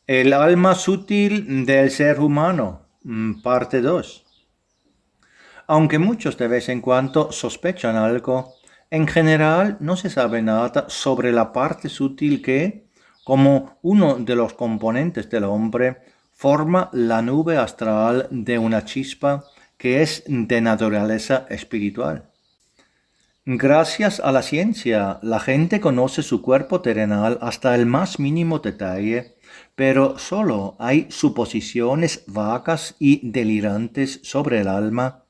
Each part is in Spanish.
El alma sutil del ser humano, parte 2. Aunque muchos de vez en cuando sospechan algo, en general no se sabe nada sobre la parte sutil que, como uno de los componentes del hombre, forma la nube astral de una chispa que es de naturaleza espiritual. Gracias a la ciencia, la gente conoce su cuerpo terrenal hasta el más mínimo detalle, pero solo hay suposiciones vagas y delirantes sobre el alma,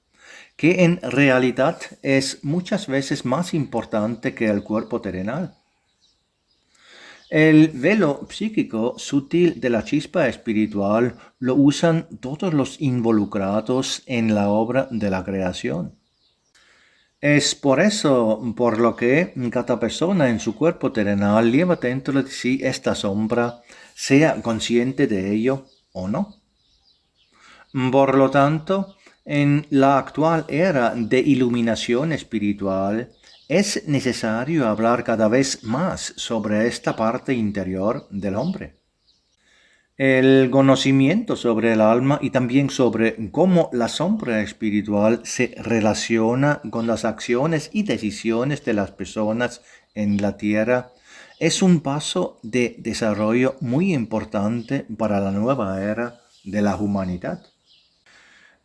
que en realidad es muchas veces más importante que el cuerpo terrenal. El velo psíquico sutil de la chispa espiritual lo usan todos los involucrados en la obra de la creación. Es por eso por lo que cada persona en su cuerpo terrenal lleva dentro de sí esta sombra, sea consciente de ello o no. Por lo tanto, en la actual era de iluminación espiritual, es necesario hablar cada vez más sobre esta parte interior del hombre. El conocimiento sobre el alma y también sobre cómo la sombra espiritual se relaciona con las acciones y decisiones de las personas en la tierra es un paso de desarrollo muy importante para la nueva era de la humanidad.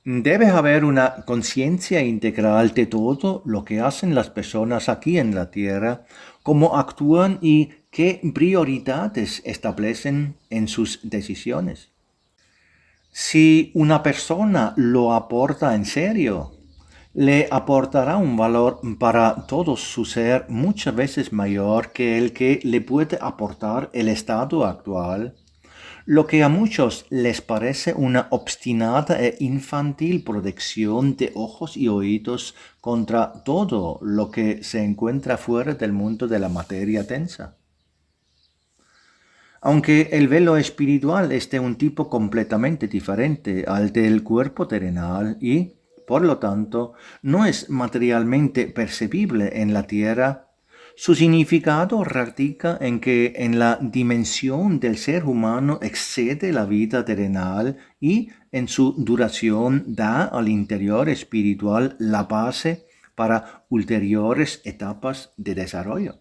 Debe haber una conciencia integral de todo lo que hacen las personas aquí en la Tierra, cómo actúan y qué prioridades establecen en sus decisiones. Si una persona lo aporta en serio, le aportará un valor para todo su ser muchas veces mayor que el que le puede aportar el estado actual, lo que a muchos les parece una obstinada e infantil protección de ojos y oídos contra todo lo que se encuentra fuera del mundo de la materia densa. Aunque el velo espiritual es de un tipo completamente diferente al del cuerpo terrenal y, por lo tanto, no es materialmente percibible en la tierra, su significado radica en que en la dimensión del ser humano excede la vida terrenal y en su duración da al interior espiritual la base para ulteriores etapas de desarrollo.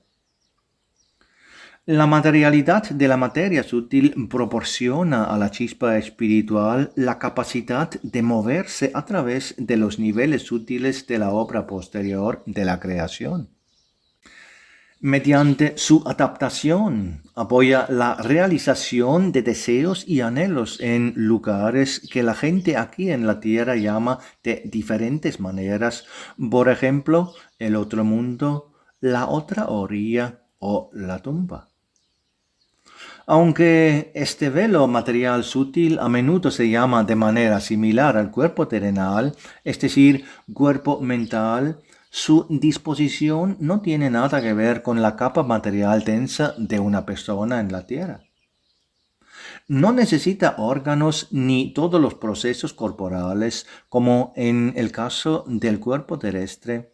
La materialidad de la materia sutil proporciona a la chispa espiritual la capacidad de moverse a través de los niveles sutiles de la obra posterior de la creación. Mediante su adaptación, apoya la realización de deseos y anhelos en lugares que la gente aquí en la Tierra llama de diferentes maneras, por ejemplo, el otro mundo, la otra orilla o la tumba. Aunque este velo material sutil a menudo se llama de manera similar al cuerpo terrenal, es decir, cuerpo mental, su disposición no tiene nada que ver con la capa material densa de una persona en la Tierra. No necesita órganos ni todos los procesos corporales como en el caso del cuerpo terrestre,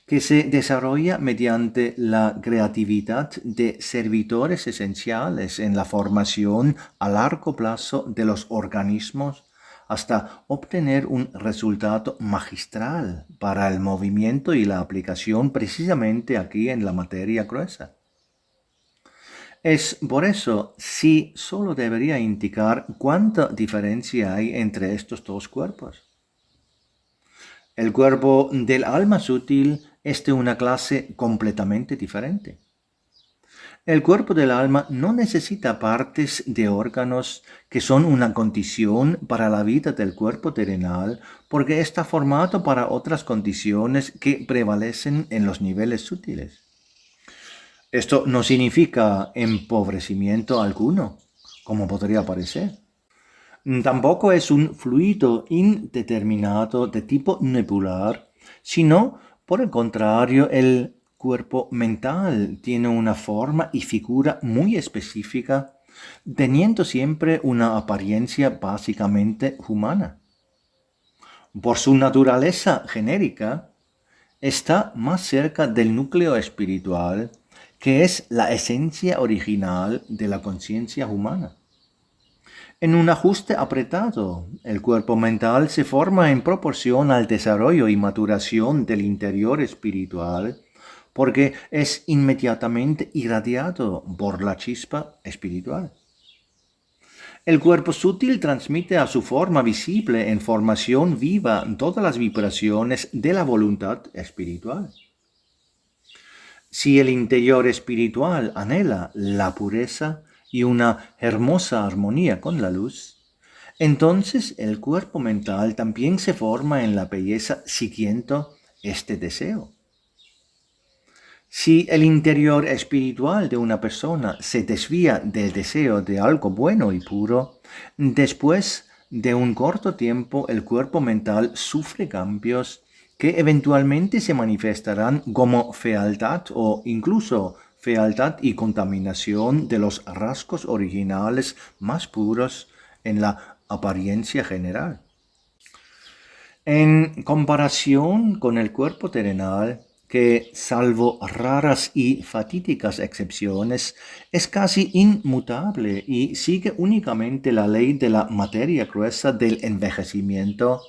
que se desarrolla mediante la creatividad de servidores esenciales en la formación a largo plazo de los organismos hasta obtener un resultado magistral para el movimiento y la aplicación precisamente aquí en la materia gruesa. Es por eso sí solo debería indicar cuánta diferencia hay entre estos dos cuerpos. El cuerpo del alma sutil es de una clase completamente diferente. El cuerpo del alma no necesita partes de órganos que son una condición para la vida del cuerpo terrenal porque está formado para otras condiciones que prevalecen en los niveles sutiles. Esto no significa empobrecimiento alguno, como podría parecer. Tampoco es un fluido indeterminado de tipo nebular, sino, por el contrario, el cuerpo mental tiene una forma y figura muy específica, teniendo siempre una apariencia básicamente humana. Por su naturaleza genérica, está más cerca del núcleo espiritual, que es la esencia original de la conciencia humana. En un ajuste apretado, el cuerpo mental se forma en proporción al desarrollo y maturación del interior espiritual, porque es inmediatamente irradiado por la chispa espiritual. El cuerpo sutil transmite a su forma visible en formación viva todas las vibraciones de la voluntad espiritual. Si el interior espiritual anhela la pureza y una hermosa armonía con la luz, entonces el cuerpo mental también se forma en la belleza siguiendo este deseo. Si el interior espiritual de una persona se desvía del deseo de algo bueno y puro, después de un corto tiempo el cuerpo mental sufre cambios que eventualmente se manifestarán como fealdad o incluso fealdad y contaminación de los rasgos originales más puros en la apariencia general. En comparación con el cuerpo terrenal, que salvo raras y fatídicas excepciones, es casi inmutable y sigue únicamente la ley de la materia gruesa del envejecimiento,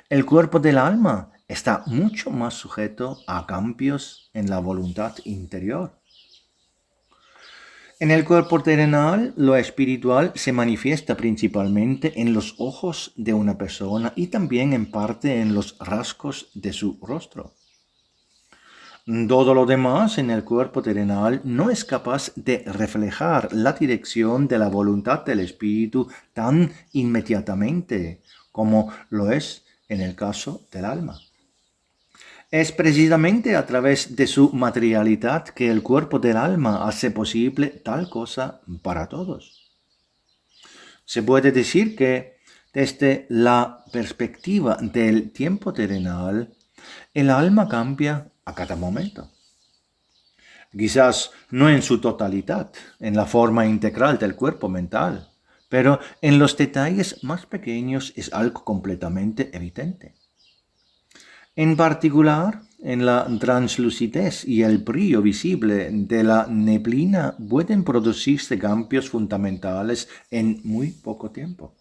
el cuerpo del alma está mucho más sujeto a cambios en la voluntad interior. En el cuerpo terrenal, lo espiritual se manifiesta principalmente en los ojos de una persona y también en parte en los rasgos de su rostro. Todo lo demás en el cuerpo terrenal no es capaz de reflejar la dirección de la voluntad del espíritu tan inmediatamente como lo es en el caso del alma. Es precisamente a través de su materialidad que el cuerpo del alma hace posible tal cosa para todos. Se puede decir que desde la perspectiva del tiempo terrenal, el alma cambia a cada momento. Quizás no en su totalidad, en la forma integral del cuerpo mental, pero en los detalles más pequeños es algo completamente evidente. En particular, en la translucidez y el brillo visible de la neblina pueden producirse cambios fundamentales en muy poco tiempo.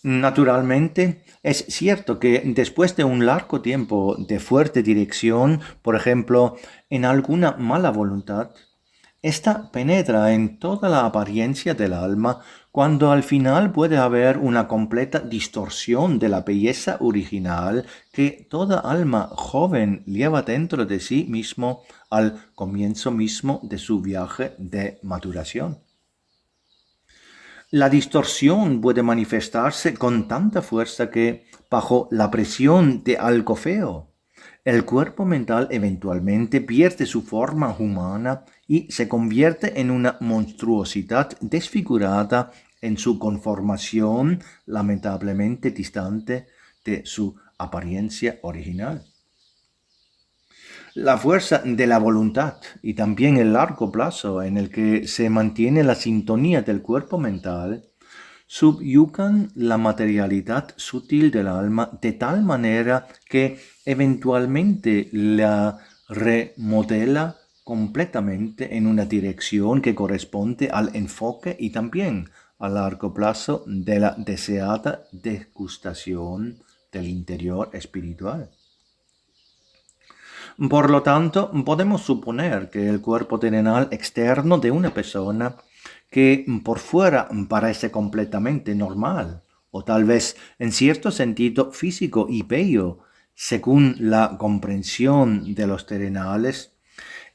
Naturalmente, es cierto que después de un largo tiempo de fuerte dirección, por ejemplo, en alguna mala voluntad, esta penetra en toda la apariencia del alma cuando al final puede haber una completa distorsión de la belleza original que toda alma joven lleva dentro de sí mismo al comienzo mismo de su viaje de maduración. La distorsión puede manifestarse con tanta fuerza que, bajo la presión de algo feo, el cuerpo mental eventualmente pierde su forma humana y se convierte en una monstruosidad desfigurada en su conformación lamentablemente distante de su apariencia original. La fuerza de la voluntad y también el largo plazo en el que se mantiene la sintonía del cuerpo mental subyugan la materialidad sutil del alma de tal manera que eventualmente la remodela completamente en una dirección que corresponde al enfoque y también a largo plazo de la deseada degustación del interior espiritual. Por lo tanto, podemos suponer que el cuerpo terrenal externo de una persona que por fuera parece completamente normal, o tal vez en cierto sentido físico y bello, según la comprensión de los terrenales,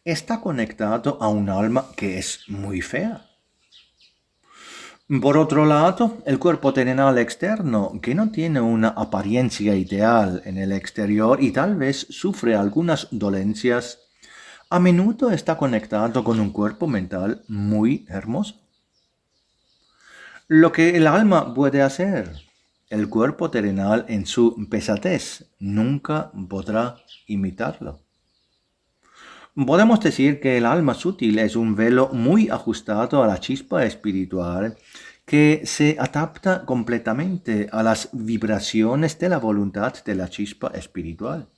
está conectado a un alma que es muy fea. Por otro lado, el cuerpo terrenal externo, que no tiene una apariencia ideal en el exterior y tal vez sufre algunas dolencias, a menudo está conectado con un cuerpo mental muy hermoso. Lo que el alma puede hacer, el cuerpo terrenal en su pesadez nunca podrá imitarlo. Podemos decir que el alma sutil es un velo muy ajustado a la chispa espiritual que se adapta completamente a las vibraciones de la voluntad de la chispa espiritual.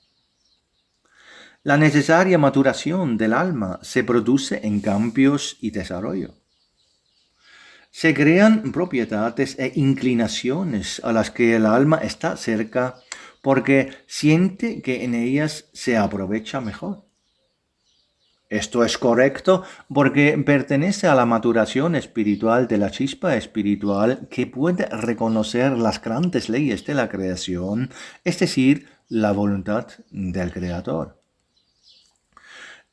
La necesaria maturación del alma se produce en cambios y desarrollo. Se crean propiedades e inclinaciones a las que el alma está cerca porque siente que en ellas se aprovecha mejor. Esto es correcto porque pertenece a la maduración espiritual de la chispa espiritual que puede reconocer las grandes leyes de la creación, es decir, la voluntad del Creador.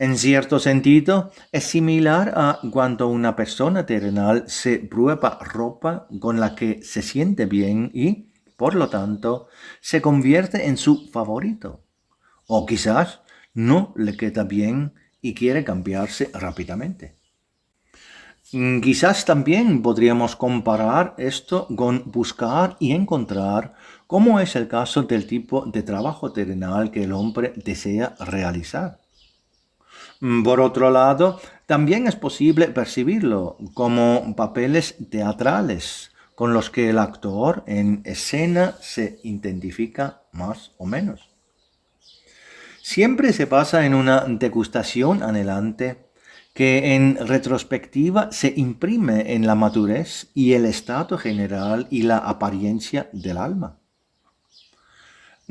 En cierto sentido, es similar a cuando una persona terrenal se prueba ropa con la que se siente bien y, por lo tanto, se convierte en su favorito. O quizás no le queda bien y quiere cambiarse rápidamente. Quizás también podríamos comparar esto con buscar y encontrar, como es el caso del tipo de trabajo terrenal que el hombre desea realizar. Por otro lado, también es posible percibirlo como papeles teatrales con los que el actor en escena se identifica más o menos. Siempre se pasa en una degustación anhelante que en retrospectiva se imprime en la madurez y el estado general y la apariencia del alma.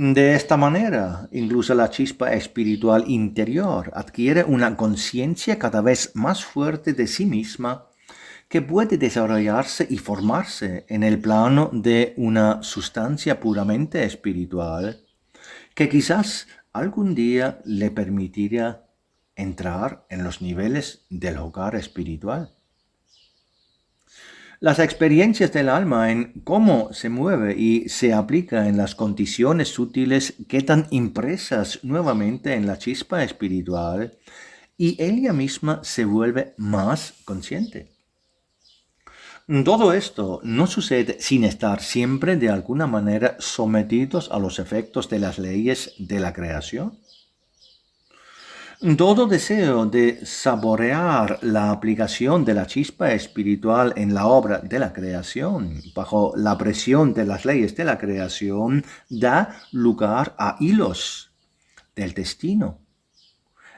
De esta manera, incluso la chispa espiritual interior adquiere una conciencia cada vez más fuerte de sí misma que puede desarrollarse y formarse en el plano de una sustancia puramente espiritual que quizás algún día le permitiría entrar en los niveles del hogar espiritual. Las experiencias del alma en cómo se mueve y se aplica en las condiciones sutiles quedan impresas nuevamente en la chispa espiritual y ella misma se vuelve más consciente. Todo esto no sucede sin estar siempre de alguna manera sometidos a los efectos de las leyes de la creación. Todo deseo de saborear la aplicación de la chispa espiritual en la obra de la creación, bajo la presión de las leyes de la creación, da lugar a hilos del destino.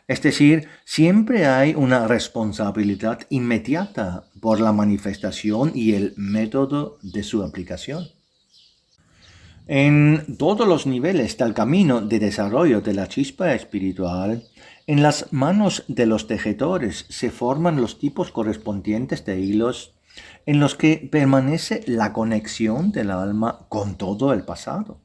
Es decir, siempre hay una responsabilidad inmediata por la manifestación y el método de su aplicación. En todos los niveles del camino de desarrollo de la chispa espiritual, en las manos de los tejedores se forman los tipos correspondientes de hilos en los que permanece la conexión del alma con todo el pasado.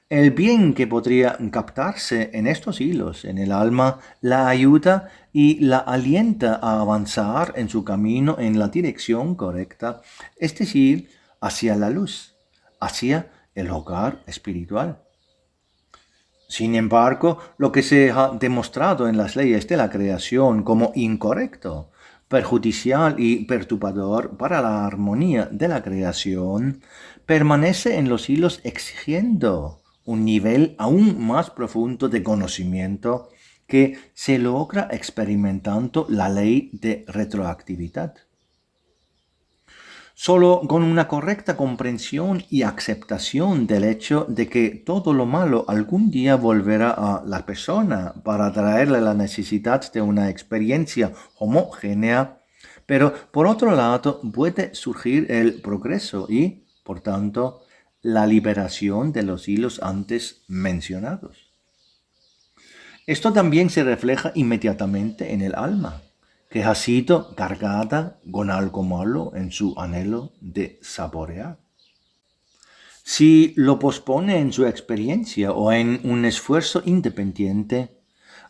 El bien que podría captarse en estos hilos en el alma la ayuda y la alienta a avanzar en su camino en la dirección correcta, es decir, hacia la luz, hacia el hogar espiritual. Sin embargo, lo que se ha demostrado en las leyes de la creación como incorrecto, perjudicial y perturbador para la armonía de la creación, permanece en los hilos exigiendo un nivel aún más profundo de conocimiento que se logra experimentando la ley de retroactividad. Solo con una correcta comprensión y aceptación del hecho de que todo lo malo algún día volverá a la persona para traerle la necesidad de una experiencia homogénea, pero por otro lado puede surgir el progreso y, por tanto, la liberación de los hilos antes mencionados. Esto también se refleja inmediatamente en el alma, que ha sido cargada con algo malo en su anhelo de saborear. Si lo pospone en su experiencia o en un esfuerzo independiente,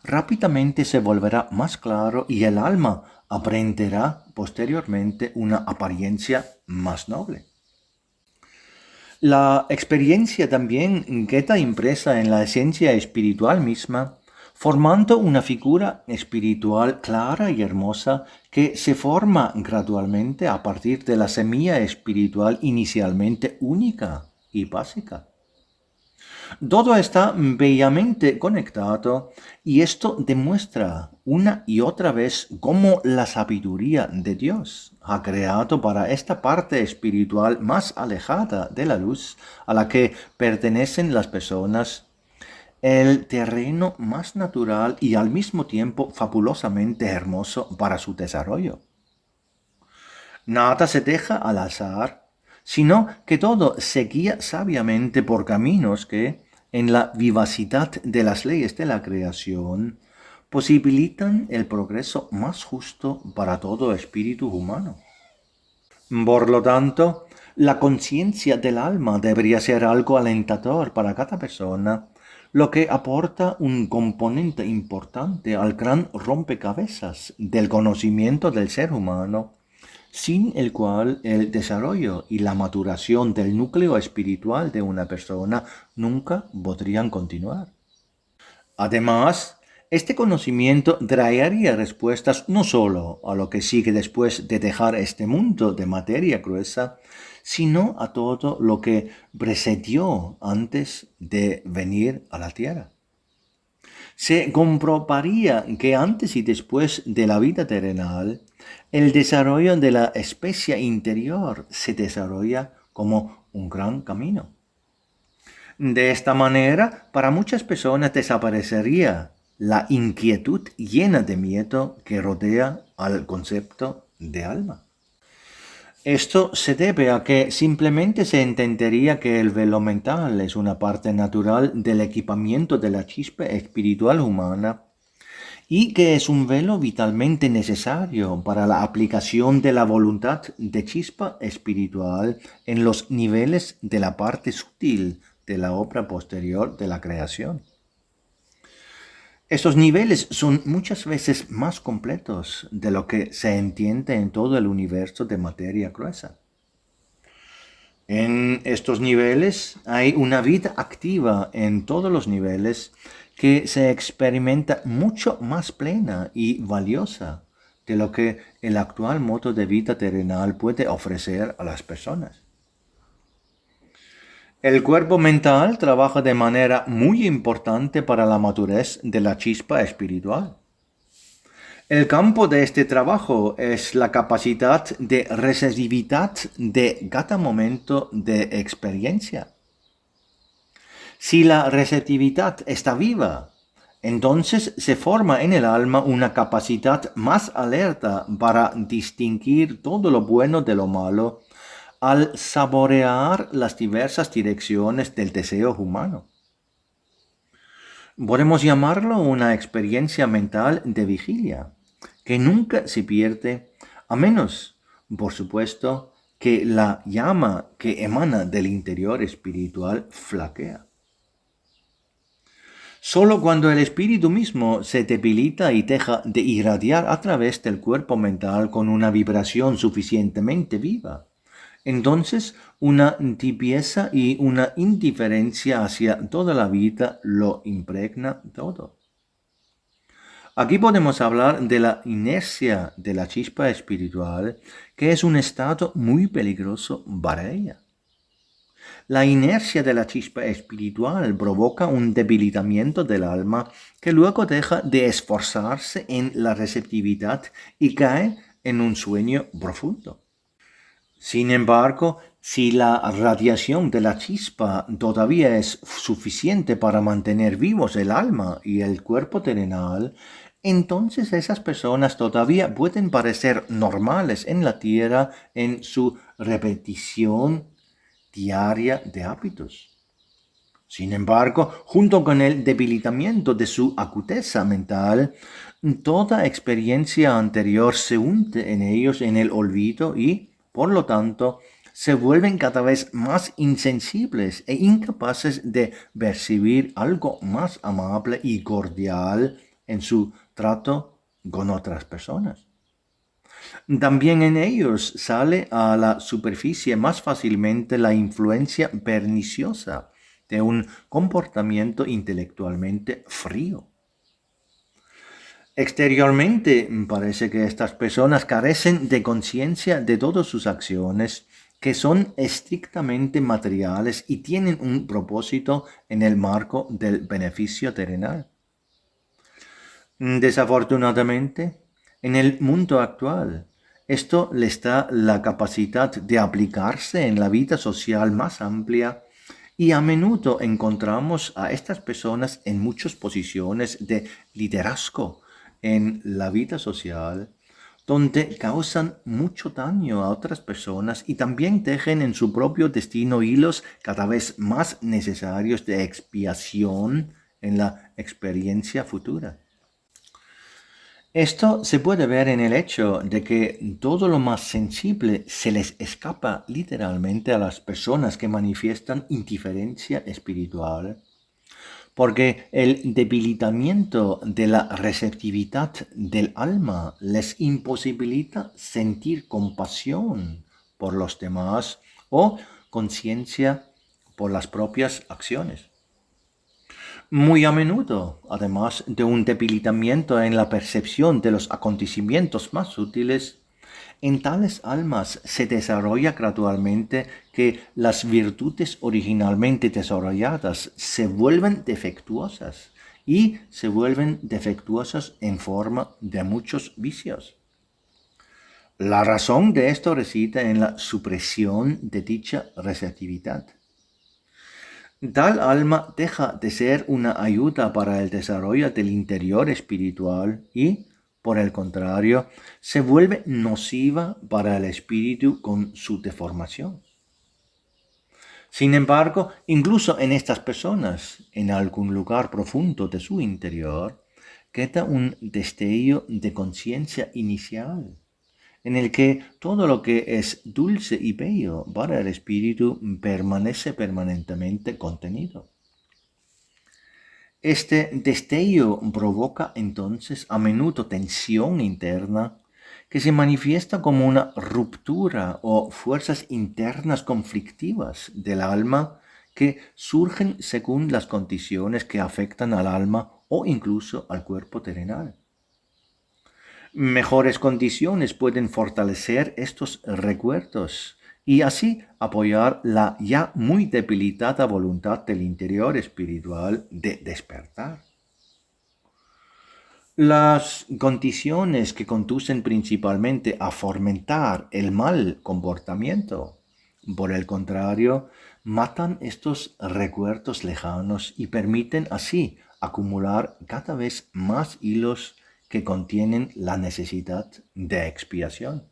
rápidamente se volverá más claro y el alma aprenderá posteriormente una apariencia más noble. La experiencia también queda impresa en la esencia espiritual misma, formando una figura espiritual clara y hermosa que se forma gradualmente a partir de la semilla espiritual inicialmente única y básica. Todo está bellamente conectado y esto demuestra una y otra vez cómo la sabiduría de Dios ha creado para esta parte espiritual más alejada de la luz a la que pertenecen las personas el terreno más natural y al mismo tiempo fabulosamente hermoso para su desarrollo. Nada se deja al azar, sino que todo se guía sabiamente por caminos que, en la vivacidad de las leyes de la creación, posibilitan el progreso más justo para todo espíritu humano. Por lo tanto, la conciencia del alma debería ser algo alentador para cada persona, lo que aporta un componente importante al gran rompecabezas del conocimiento del ser humano, sin el cual el desarrollo y la maturación del núcleo espiritual de una persona nunca podrían continuar. Además, este conocimiento traería respuestas no solo a lo que sigue después de dejar este mundo de materia gruesa, sino a todo lo que precedió antes de venir a la tierra. Se comprobaría que antes y después de la vida terrenal, el desarrollo de la especie interior se desarrolla como un gran camino. De esta manera, para muchas personas desaparecería la inquietud llena de miedo que rodea al concepto de alma. Esto se debe a que simplemente se entendería que el velo mental es una parte natural del equipamiento de la chispa espiritual humana y que es un velo vitalmente necesario para la aplicación de la voluntad de chispa espiritual en los niveles de la parte sutil de la obra posterior de la creación. Estos niveles son muchas veces más completos de lo que se entiende en todo el universo de materia gruesa. En estos niveles hay una vida activa en todos los niveles que se experimenta mucho más plena y valiosa de lo que el actual modo de vida terrenal puede ofrecer a las personas. El cuerpo mental trabaja de manera muy importante para la madurez de la chispa espiritual. El campo de este trabajo es la capacidad de receptividad de cada momento de experiencia. Si la receptividad está viva, entonces se forma en el alma una capacidad más alerta para distinguir todo lo bueno de lo malo al saborear las diversas direcciones del deseo humano. Podemos llamarlo una experiencia mental de vigilia, que nunca se pierde, a menos, por supuesto, que la llama que emana del interior espiritual flaquea. Solo cuando el espíritu mismo se debilita y deja de irradiar a través del cuerpo mental con una vibración suficientemente viva, entonces una tibieza y una indiferencia hacia toda la vida lo impregna todo. Aquí podemos hablar de la inercia de la chispa espiritual, que es un estado muy peligroso para ella. La inercia de la chispa espiritual provoca un debilitamiento del alma que luego deja de esforzarse en la receptividad y cae en un sueño profundo. Sin embargo, si la radiación de la chispa todavía es suficiente para mantener vivos el alma y el cuerpo terrenal, entonces esas personas todavía pueden parecer normales en la tierra en su repetición diaria de hábitos. Sin embargo, junto con el debilitamiento de su acuteza mental, toda experiencia anterior se hunde en ellos en el olvido y, por lo tanto, se vuelven cada vez más insensibles e incapaces de percibir algo más amable y cordial en su trato con otras personas. También en ellos sale a la superficie más fácilmente la influencia perniciosa de un comportamiento intelectualmente frío. Exteriormente parece que estas personas carecen de conciencia de todas sus acciones, que son estrictamente materiales y tienen un propósito en el marco del beneficio terrenal. Desafortunadamente, en el mundo actual, esto les da la capacidad de aplicarse en la vida social más amplia y a menudo encontramos a estas personas en muchas posiciones de liderazgo en la vida social, donde causan mucho daño a otras personas y también tejen en su propio destino hilos cada vez más necesarios de expiación en la experiencia futura. Esto se puede ver en el hecho de que todo lo más sensible se les escapa literalmente a las personas que manifiestan indiferencia espiritual, porque el debilitamiento de la receptividad del alma les imposibilita sentir compasión por los demás o conciencia por las propias acciones. Muy a menudo, además de un debilitamiento en la percepción de los acontecimientos más sutiles, en tales almas se desarrolla gradualmente que las virtudes originalmente desarrolladas se vuelven defectuosas y se vuelven defectuosas en forma de muchos vicios. La razón de esto reside en la supresión de dicha receptividad. Tal alma deja de ser una ayuda para el desarrollo del interior espiritual y, por el contrario, se vuelve nociva para el espíritu con su deformación. Sin embargo, incluso en estas personas, en algún lugar profundo de su interior, queda un destello de conciencia inicial, en el que todo lo que es dulce y bello para el espíritu permanece permanentemente contenido. Este destello provoca entonces a menudo tensión interna que se manifiesta como una ruptura o fuerzas internas conflictivas del alma que surgen según las condiciones que afectan al alma o incluso al cuerpo terrenal. Mejores condiciones pueden fortalecer estos recuerdos y así apoyar la ya muy debilitada voluntad del interior espiritual de despertar. Las condiciones que conducen principalmente a fomentar el mal comportamiento, por el contrario, matan estos recuerdos lejanos y permiten así acumular cada vez más hilos que contienen la necesidad de expiación.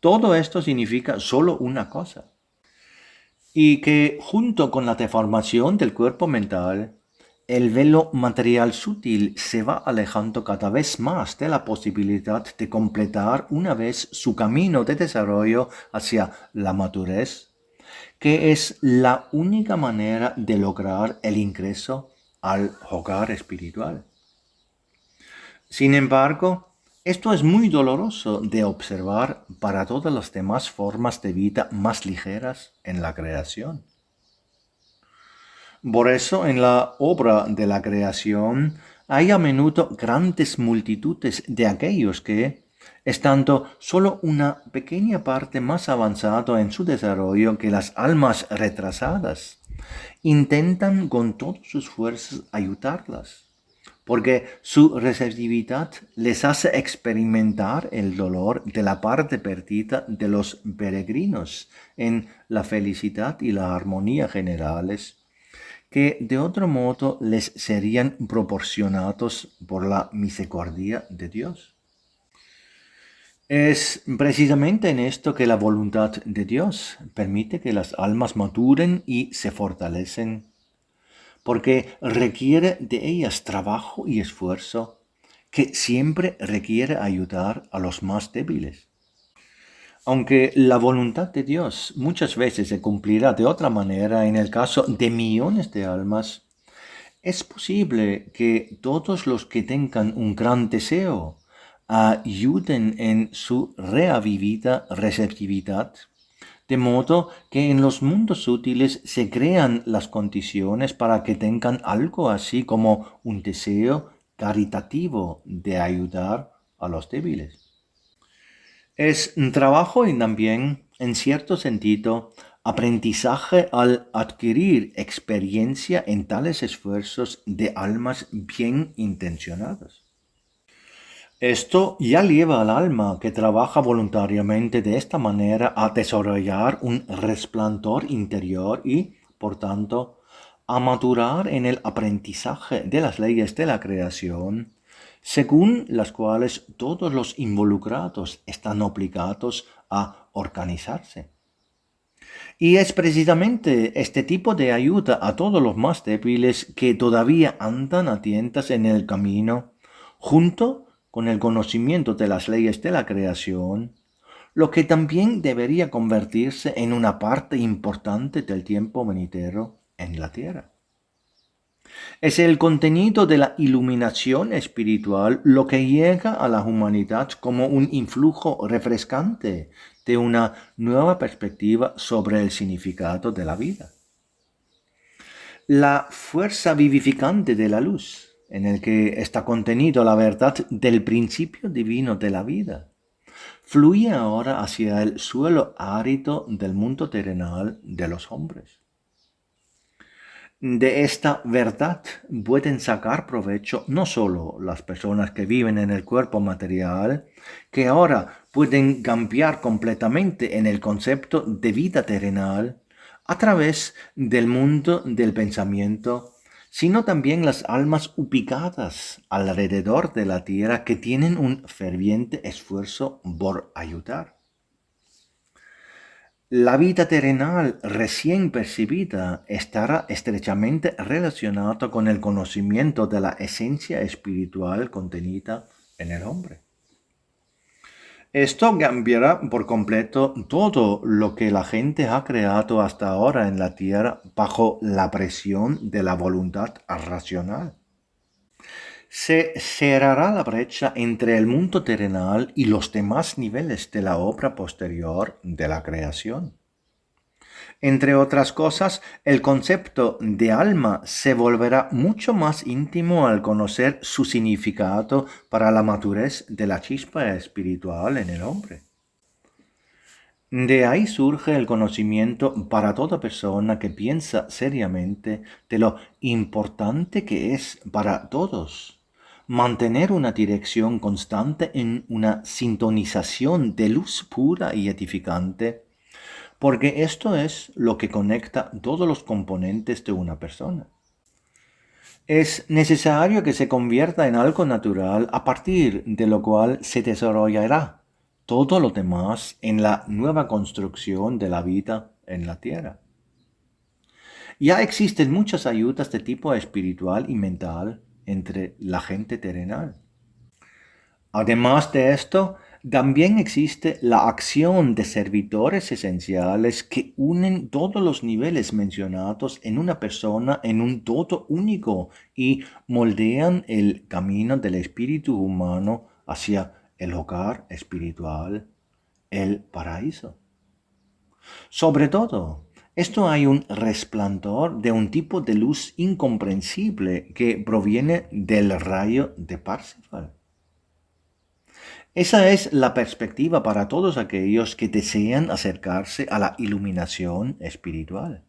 Todo esto significa solo una cosa, y que junto con la deformación del cuerpo mental, el velo material sutil se va alejando cada vez más de la posibilidad de completar una vez su camino de desarrollo hacia la madurez, que es la única manera de lograr el ingreso al hogar espiritual. Sin embargo, esto es muy doloroso de observar para todas las demás formas de vida más ligeras en la creación. Por eso en la obra de la creación hay a menudo grandes multitudes de aquellos que, estando solo una pequeña parte más avanzado en su desarrollo que las almas retrasadas, intentan con todas sus fuerzas ayudarlas, porque su receptividad les hace experimentar el dolor de la parte perdida de los peregrinos en la felicidad y la armonía generales, que de otro modo les serían proporcionados por la misericordia de Dios. Es precisamente en esto que la voluntad de Dios permite que las almas maduren y se fortalecen, porque requiere de ellas trabajo y esfuerzo, que siempre requiere ayudar a los más débiles. Aunque la voluntad de Dios muchas veces se cumplirá de otra manera en el caso de millones de almas, es posible que todos los que tengan un gran deseo ayuden en su reavivida receptividad, de modo que en los mundos útiles se crean las condiciones para que tengan algo así como un deseo caritativo de ayudar a los débiles. Es un trabajo y también, en cierto sentido, aprendizaje al adquirir experiencia en tales esfuerzos de almas bien intencionadas. Esto ya lleva al alma que trabaja voluntariamente de esta manera a desarrollar un resplandor interior y, por tanto, a madurar en el aprendizaje de las leyes de la creación, según las cuales todos los involucrados están obligados a organizarse. Y es precisamente este tipo de ayuda a todos los más débiles que todavía andan a tientas en el camino, junto con el conocimiento de las leyes de la creación, lo que también debería convertirse en una parte importante del tiempo venidero en la tierra. Es el contenido de la iluminación espiritual lo que llega a la humanidad como un influjo refrescante de una nueva perspectiva sobre el significado de la vida. La fuerza vivificante de la luz, en el que está contenido la verdad del principio divino de la vida, fluye ahora hacia el suelo árido del mundo terrenal de los hombres. De esta verdad pueden sacar provecho no solo las personas que viven en el cuerpo material, que ahora pueden cambiar completamente en el concepto de vida terrenal a través del mundo del pensamiento, sino también las almas ubicadas alrededor de la tierra que tienen un ferviente esfuerzo por ayudar. La vida terrenal recién percibida estará estrechamente relacionada con el conocimiento de la esencia espiritual contenida en el hombre. Esto cambiará por completo todo lo que la gente ha creado hasta ahora en la tierra bajo la presión de la voluntad racional. Se cerrará la brecha entre el mundo terrenal y los demás niveles de la obra posterior de la creación. Entre otras cosas, el concepto de alma se volverá mucho más íntimo al conocer su significado para la madurez de la chispa espiritual en el hombre. De ahí surge el conocimiento para toda persona que piensa seriamente de lo importante que es para todos mantener una dirección constante en una sintonización de luz pura y edificante, porque esto es lo que conecta todos los componentes de una persona. Es necesario que se convierta en algo natural a partir de lo cual se desarrollará todo lo demás en la nueva construcción de la vida en la tierra. Ya existen muchas ayudas de tipo espiritual y mental entre la gente terrenal. Además de esto, también existe la acción de servidores esenciales que unen todos los niveles mencionados en una persona en un todo único y moldean el camino del espíritu humano hacia el hogar espiritual, el paraíso. Sobre todo, esto hay un resplandor de un tipo de luz incomprensible que proviene del rayo de Parsifal. Esa es la perspectiva para todos aquellos que desean acercarse a la iluminación espiritual.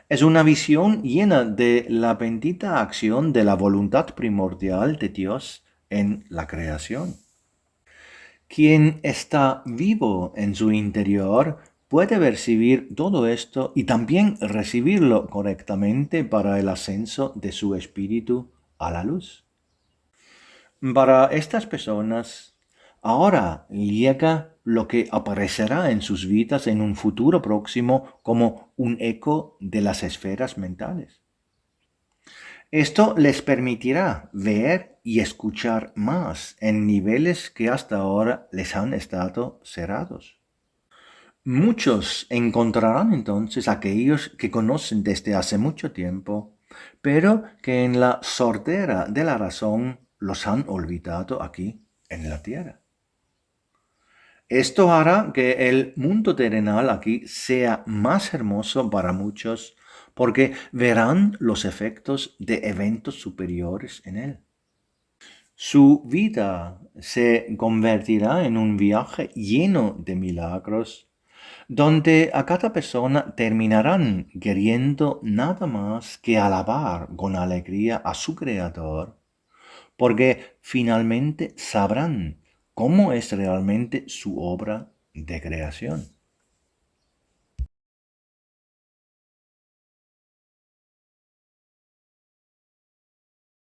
Es una visión llena de la bendita acción de la voluntad primordial de Dios en la creación. Quien está vivo en su interior puede percibir todo esto y también recibirlo correctamente para el ascenso de su espíritu a la luz. Para estas personas, ahora llega lo que aparecerá en sus vidas en un futuro próximo como un eco de las esferas mentales. Esto les permitirá ver y escuchar más en niveles que hasta ahora les han estado cerrados. Muchos encontrarán entonces aquellos que conocen desde hace mucho tiempo, pero que en la sordera de la razón los han olvidado aquí en la tierra. Esto hará que el mundo terrenal aquí sea más hermoso para muchos porque verán los efectos de eventos superiores en él. Su vida se convertirá en un viaje lleno de milagros, donde a cada persona terminarán queriendo nada más que alabar con alegría a su Creador, porque finalmente sabrán cómo es realmente su obra de creación.